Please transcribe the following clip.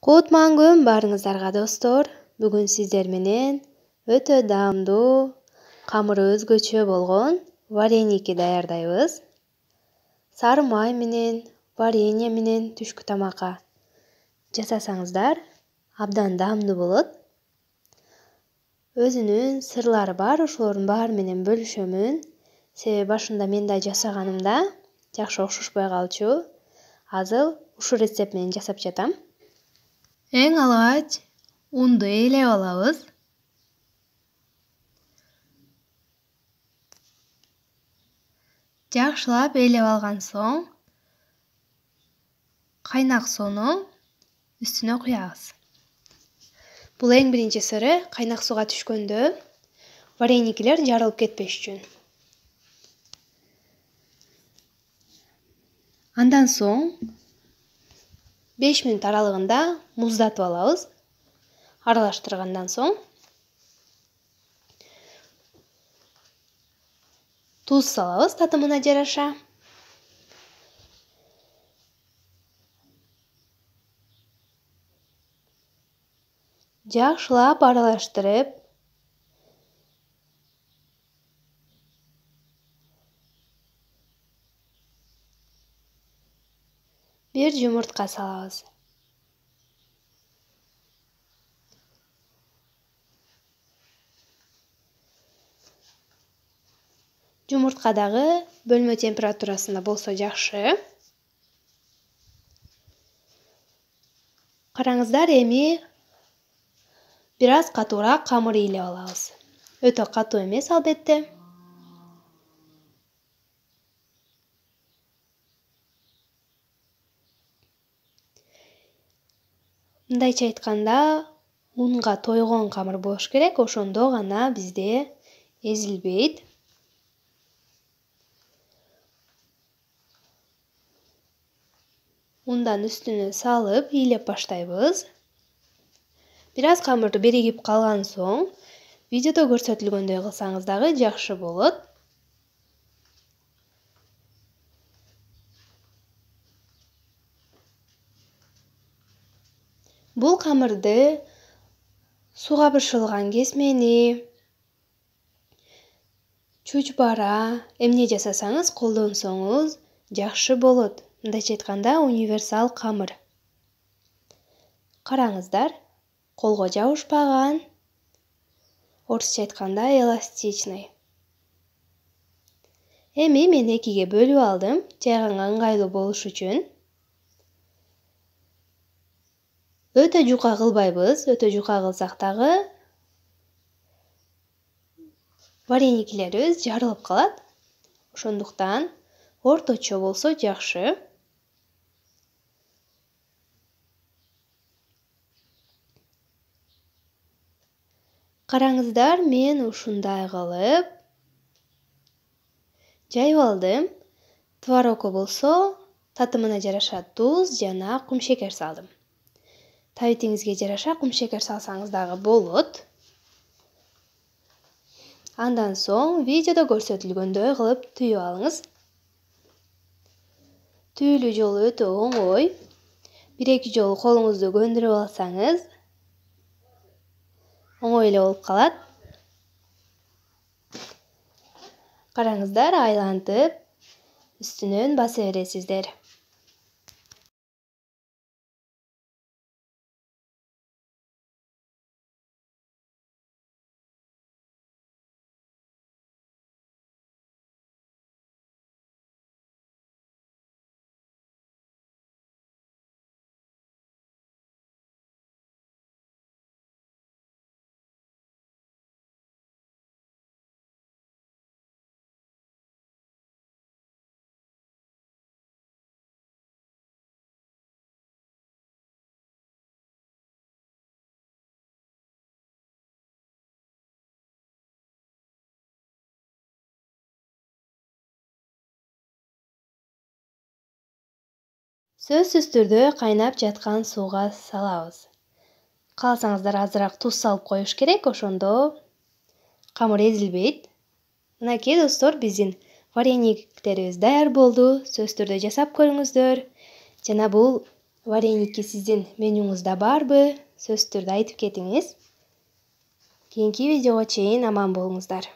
Кутман күн баарыңыздарга достор. Бүгүн сиздер менен өтө даамдуу, камыры өзгөчө болгон вареники даярдайбыз. Сары май менен, варенье менен түшкү тамакка жасасаңыздар абдан даамдуу болот. Өзүнүн сырлары бар, ошолордун баары менен бөлүшөмүн. Себеби башында мен да жасаганымда жакшы окшошпой калчу. Азыр ушул рецепт менен жасап жатам. Эң алгач унду ээлеп алабыз. Жакшылап ээлеп алган соң кайнак сууну үстүнө куябыз. Бул эң биринчи сыры, кайнак сууга түшкөндө вареникилер жарылып кетпеш үчүн. Андан соң 5 мүнөт аралыгында муздатып алабыз. Аралаштыргандан соң туз салабыз татымына жараша. Жакшылап аралаштырып, бир жумуртка салабыз. Жумуртка дагы бөлмө температурасында болсо жакшы. Караңыздар, эми бир аз катуураак камыр ээлеп алабыз. Өтө катуу эмес албетте. Мындайча айтканда, унга тойгон камыр болуш керек, ошондо гана бизде эзилбейт. Ундан үстүнө салып ыйлеп баштайбыз. Бир аз камыр биригип калган соң, видеодо көрсөтүлгөндөй кылсаңыз дагы жакшы болот. Бул камырды сууга бышылган кесмени, чучбара эмне жасасаңыз колдонсоңуз жакшы болот. Мындайча айтканда, универсал камыр. Караңыздар, колго жабышпаган, орусча айтканда эластичный. Эми мен экиге бөлүп алдым, жайганга ыңгайлуу болуш үчүн. Өтө жука кылбайбыз, өтө жука кылсак дагы вареникилерибиз жарылып калат. Ошондуктан орточо болсо жакшы. Караңыздар, мен ушундай кылып жайып алдым. Творогко болсо татымына жараша туз жана кумшекер салдым. Табитиңизге жараша кумшекер салсаңыз дагы болот. Андан соң видеодо көрсөтүлгөндөй кылып түйүп алыңыз. Түйүлүү жолу өтө оңой. 1-2 жолу колуңузду көндүрүп алсаңыз оңой эле болуп калат. Караңыздар, айлантып үстүнөн баса бересиздер. Сөзсүз түрдө кайнап жаткан сууга салабыз. Кааласаңыздар азыраак туз салып коюш керек, ошондо камыр эзилбейт. Мынакей достор, биздин варениктерибиз даяр болду. Сөзсүз түрдө жасап көрүңүздөр. Жана бул вареники сиздин менюңузда барбы? Сөзсүз түрдө айтып кетиңиз. Кийинки видеого чейин аман болуңуздар.